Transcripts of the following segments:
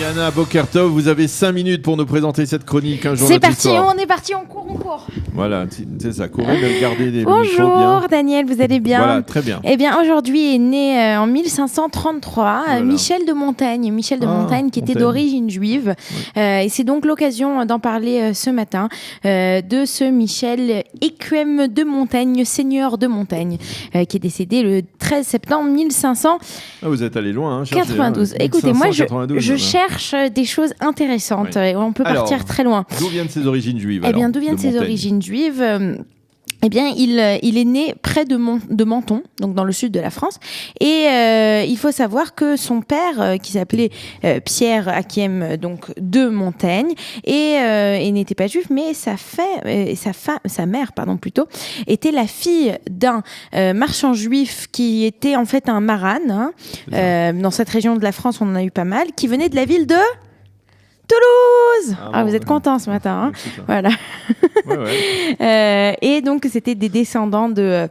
Eliana Bokertov, vous avez 5 minutes pour nous présenter cette chronique. Un jour c'est parti, on est parti, on court. Voilà, c'est ça, courez, mais regardez les Bonjour micros bien. Daniel, vous allez bien? Voilà, très bien. Eh bien, aujourd'hui est né en 1533 voilà. Michel de Montaigne. Michel de Montaigne qui était d'origine juive. Et c'est donc l'occasion d'en parler ce matin de ce Michel Écuème de Montaigne, seigneur de Montaigne, qui est décédé le 13 septembre 1500. Ah, vous êtes allé loin, hein, 92. Écoutez, moi, je cherche des choses intéressantes. Oui. On peut partir très loin. D'où viennent ses origines juives? Eh bien, d'où viennent ses origines juives? Eh bien, il est né près de Menton, donc dans le sud de la France. Et il faut savoir que son père, qui s'appelait Pierre Hakiem, donc de Montaigne, et n'était pas juif, mais sa mère, plutôt, était la fille d'un marchand juif qui était en fait un maran. Dans cette région de la France, on en a eu pas mal, qui venait de la ville de Toulouse. Vous êtes contents ce matin, hein? Voilà. Ouais. Et donc c'était des descendants de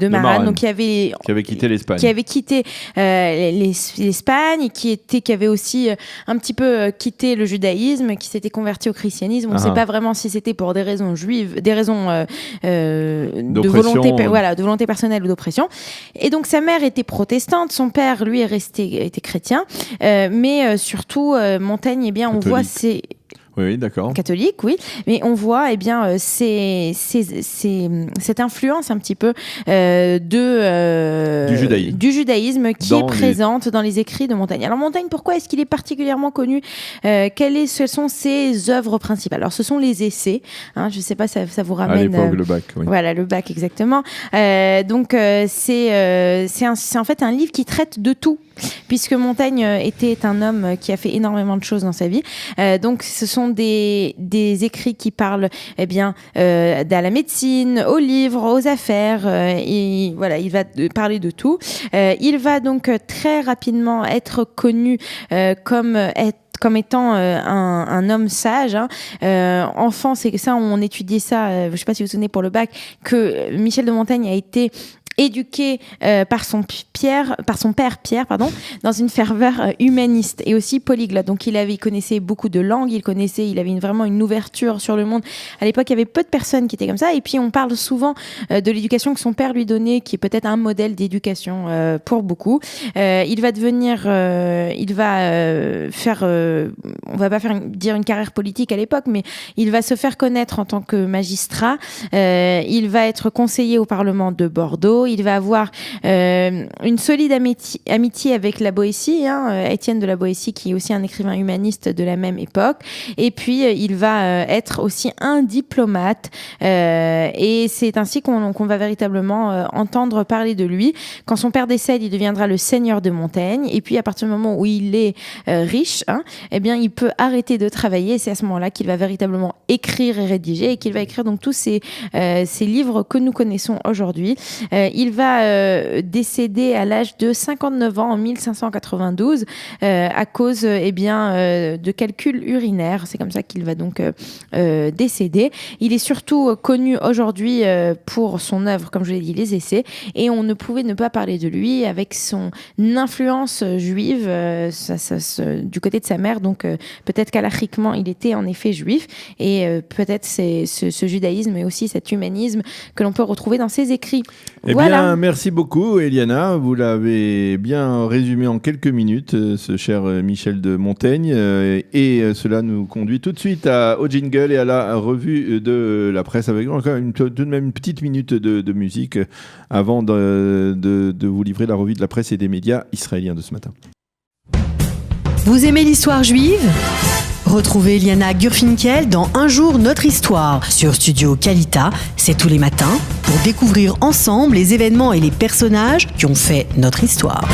Maran, donc qui avaient quitté l'Espagne, l'Espagne, qui avaient aussi un petit peu quitté le judaïsme, qui s'étaient convertis au christianisme. On ne sait pas vraiment si c'était pour des raisons juives, des raisons de volonté personnelle ou d'oppression. Et donc sa mère était protestante, son père lui était chrétien. Mais surtout, Montaigne, eh bien, on voit ces... Oui, d'accord. Catholique, oui. Mais on voit, eh bien, cette influence un petit peu du judaïsme qui est présente dans les écrits de Montaigne. Alors Montaigne, pourquoi est-ce qu'il est particulièrement connu? Quelles sont ses œuvres principales? Alors ce sont les essais. Hein, je ne sais pas, ça vous ramène. À l'époque, le bac. Oui. Voilà, le bac, exactement. Donc c'est en fait un livre qui traite de tout, puisque Montaigne était un homme qui a fait énormément de choses dans sa vie. Donc ce sont des écrits qui parlent de la médecine, aux livres, aux affaires. Il va parler de tout. Il va donc très rapidement être connu comme étant un homme sage. Enfant, c'est ça, on étudiait ça, je ne sais pas si vous vous souvenez pour le bac, que Michel de Montaigne a été éduqué par son père Pierre, dans une ferveur humaniste et aussi polyglotte. Donc il connaissait beaucoup de langues, il avait vraiment une ouverture sur le monde. À l'époque, il y avait peu de personnes qui étaient comme ça. Et puis on parle souvent de l'éducation que son père lui donnait, qui est peut-être un modèle d'éducation pour beaucoup. Il va faire, on va pas dire une carrière politique à l'époque, mais il va se faire connaître en tant que magistrat. Il va être conseiller au Parlement de Bordeaux. Il va avoir une solide amitié avec la Boétie, Étienne de la Boétie, qui est aussi un écrivain humaniste de la même époque. Et puis, il va être aussi un diplomate. Et c'est ainsi qu'on va véritablement entendre parler de lui. Quand son père décède, il deviendra le seigneur de Montaigne. Et puis, à partir du moment où il est riche, eh bien, il peut arrêter de travailler. Et c'est à ce moment-là qu'il va véritablement écrire et rédiger, et qu'il va écrire donc tous ces livres que nous connaissons aujourd'hui. Il va décéder à l'âge de 59 ans en 1592 à cause de calculs urinaires. C'est comme ça qu'il va donc décéder. Il est surtout connu aujourd'hui pour son œuvre, comme je l'ai dit, les essais, et on ne pouvait ne pas parler de lui avec son influence juive du côté de sa mère. Donc peut-être qu'alachiquement il était en effet juif, et peut-être c'est ce judaïsme et aussi cet humanisme que l'on peut retrouver dans ses écrits. Bien, merci beaucoup, Eliana. Vous l'avez bien résumé en quelques minutes, ce cher Michel de Montaigne. Et cela nous conduit tout de suite au jingle et à la revue de la presse, avec encore tout de même une petite minute de musique avant de vous livrer la revue de la presse et des médias israéliens de ce matin. Vous aimez l'histoire juive ? Retrouvez Liana Gurfinkel dans Un jour notre histoire sur Studio Kalita, c'est tous les matins, pour découvrir ensemble les événements et les personnages qui ont fait notre histoire.